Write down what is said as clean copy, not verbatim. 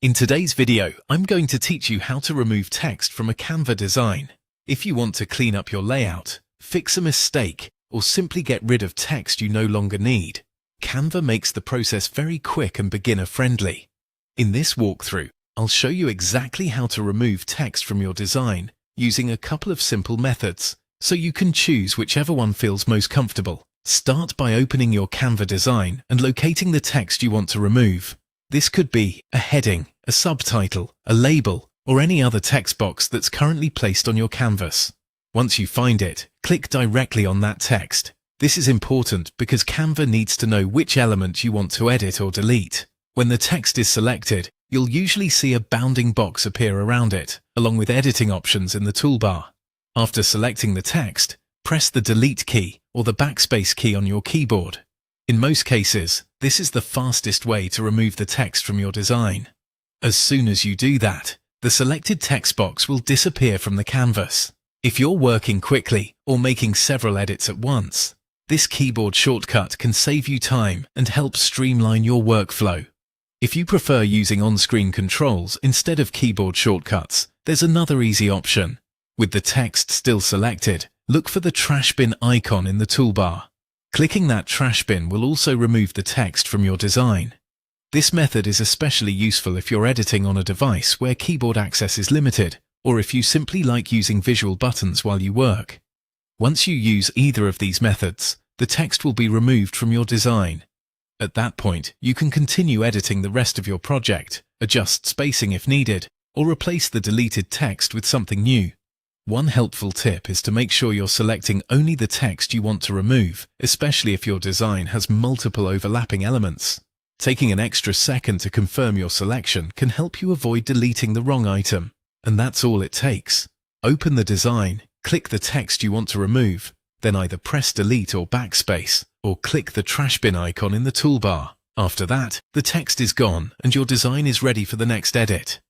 In today's video, I'm going to teach you how to remove text from a Canva design. If you want to clean up your layout, fix a mistake, or simply get rid of text you no longer need, Canva makes the process very quick and beginner-friendly. In this walkthrough, I'll show you exactly how to remove text from your design using a couple of simple methods, so you can choose whichever one feels most comfortable. Start by opening your Canva design and locating the text you want to remove. This could be a heading, a subtitle, a label, or any other text box that's currently placed on your canvas. Once you find it, click directly on that text. This is important because Canva needs to know which element you want to edit or delete. When the text is selected, you'll usually see a bounding box appear around it, along with editing options in the toolbar. After selecting the text, press the Delete key or the Backspace key on your keyboard. In most cases, this is the fastest way to remove the text from your design. As soon as you do that, the selected text box will disappear from the canvas. If you're working quickly or making several edits at once, this keyboard shortcut can save you time and help streamline your workflow. If you prefer using on-screen controls instead of keyboard shortcuts, there's another easy option. With the text still selected, look for the trash bin icon in the toolbar. Clicking that trash bin will also remove the text from your design. This method is especially useful if you're editing on a device where keyboard access is limited, or if you simply like using visual buttons while you work. Once you use either of these methods, the text will be removed from your design. At that point, you can continue editing the rest of your project, adjust spacing if needed, or replace the deleted text with something new. One helpful tip is to make sure you're selecting only the text you want to remove, especially if your design has multiple overlapping elements. Taking an extra second to confirm your selection can help you avoid deleting the wrong item. And that's all it takes. Open the design, click the text you want to remove, then either press Delete or Backspace, or click the trash bin icon in the toolbar. After that, the text is gone and your design is ready for the next edit.